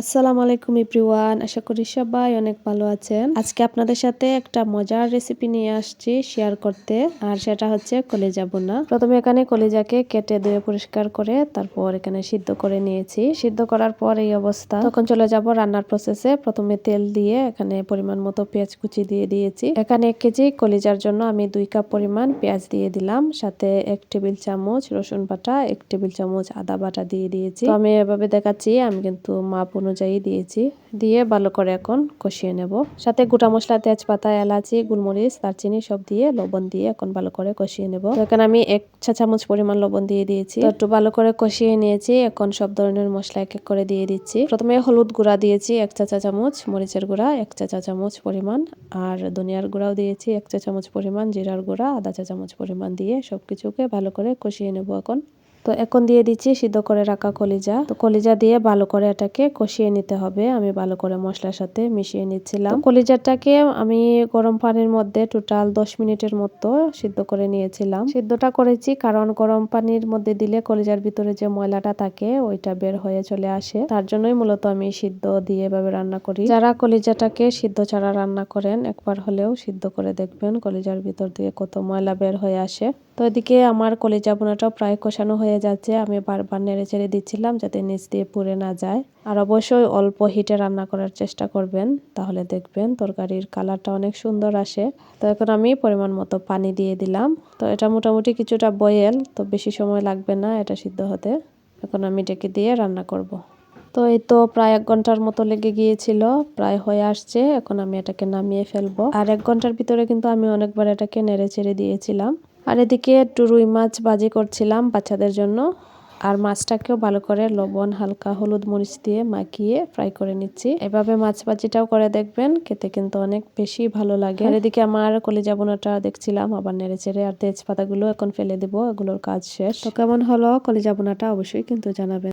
আসসালামু আলাইকুম এভরিওয়ান, আশা করি সবাই অনেক ভালো আছেন। আজকে আপনাদের সাথে একটা মজার রেসিপি নিয়ে আসছি শেয়ার করতে, আর সেটা হচ্ছে কলিজা ভুনা। প্রথমে এখানে কলিজাকে কেটে ধুয়ে পরিষ্কার করে তারপর এখানে সিদ্ধ করে নিয়েছি। সিদ্ধ করার পর এই অবস্থা। তখন চলে যাব রান্নার প্রসেসে। প্রথমে তেল দিয়ে এখানে পরিমাণ মতো পেঁয়াজ কুচি দিয়ে দিয়েছি। এখানে 1 কেজি কলিজার জন্য আমি 2 কাপ পরিমাণ পেঁয়াজ দিয়ে দিলাম, সাথে 1 টেবিল চামচ রসুন বাটা, 1 টেবিল চামচ আদা বাটা দিয়ে দিয়েছি। তো আমি এভাবে দেখাচ্ছি, আমি কিন্তু মাপ অনুযায়ী দিয়েছি। দিয়ে ভালো করে এখন কষিয়ে নেব। সাথে গোটা মশলা, তেজপাতা, এলাচি, গোলমরিচ, দারচিনি সব দিয়ে লবণ দিয়ে এখন ভালো করে কষিয়ে নেব। তো এখানে আমি 1 চা চামচ পরিমাণ লবণ দিয়ে দিয়েছি। তো একটু ভালো করে কষিয়ে নিয়েছি। এখন সব ধরনের মশলা এক এক করে দিয়ে দিচ্ছি। প্রথমে হলুদ গুঁড়া দিয়েছি 1 চা চামচ, মরিচের গুঁড়া 1 চা চামচ পরিমাণ, আর ধনিয়ার গুঁড়াও দিয়েছি 1 চা চামচ পরিমাণ, জিরার গুঁড়া আধা চা চামচ পরিমাণ দিয়ে সবকিছুকে ভালো করে কষিয়ে নেব এখন। তো এখন দিয়ে দিচ্ছি সিদ্ধ করে রাখা কলিজা। তো কলিজা দিয়ে ভালো করে এটাকে কষিয়ে নিতে হবে। আমি ভালো করে মশলার সাথে মিশিয়ে নিচ্ছিলাম। কলিজাটাকে আমি গরম পানির মধ্যে টোটাল 10 মিনিটের মতো সিদ্ধ করে নিয়েছিলাম। সিদ্ধটা করেছি কারণ গরম পানির মধ্যে দিলে কলিজার ভিতরে যে ময়লাটা থাকে ওইটা বের হয়ে চলে আসে। তার জন্যই মূলত আমি সিদ্ধ দিয়ে এভাবে রান্না করি। যারা কলিজাটাকে সিদ্ধ ছাড়া রান্না করেন একবার হলেও সিদ্ধ করে দেখবেন কলিজার ভিতর দিয়ে কত ময়লা বের হয়ে আসে। তো এদিকে আমার কলিজা ভুনাটাও প্রায় কষানো হয়ে যাচ্ছে। আমি বারবার নেড়ে চেড়ে দিচ্ছিলাম যাতে নিচ দিয়ে পুড়ে না যায়। আর অবশ্যই অল্প হিটে রান্না করার চেষ্টা করবেন, তাহলে দেখবেন তরকারির কালারটা অনেক সুন্দর আসে। তো এখন আমি পরিমাণ মতো পানি দিয়ে দিলাম। তো এটা মোটামুটি কিছুটা বয়েল, তো বেশি সময় লাগবে না এটা সিদ্ধ হতে। এখন আমি ডেকে দিয়ে রান্না করব। তো এই তো প্রায় 1 ঘন্টার মতো লেগে গিয়েছিল, প্রায় হয়ে আসছে। এখন আমি এটাকে নামিয়ে ফেলবো। আর 1 ঘন্টার ভিতরে কিন্তু আমি অনেকবার এটাকে নেড়ে চেড়ে দিয়েছিলাম। আর এদিকে একটু রুই মাছ ভাজি করছিলাম বাচ্চাদের জন্য। আর মাছটাকেও ভালো করে লবণ, হালকা হলুদ, মরিচ দিয়ে মাখিয়ে ফ্রাই করে নিচ্ছি। এভাবে মাছ ভাজিটাও করে দেখবেন, খেতে কিন্তু অনেক বেশি ভালো লাগে। আর এদিকে আমার কলিজা ভুনাটা দেখছিলাম আবার নেড়ে চেড়ে, আর তেজপাতাগুলো এখন ফেলে দিব, এগুলোর কাজ শেষ। তো কেমন হলো কলিজা ভুনাটা অবশ্যই কিন্তু জানাবেন।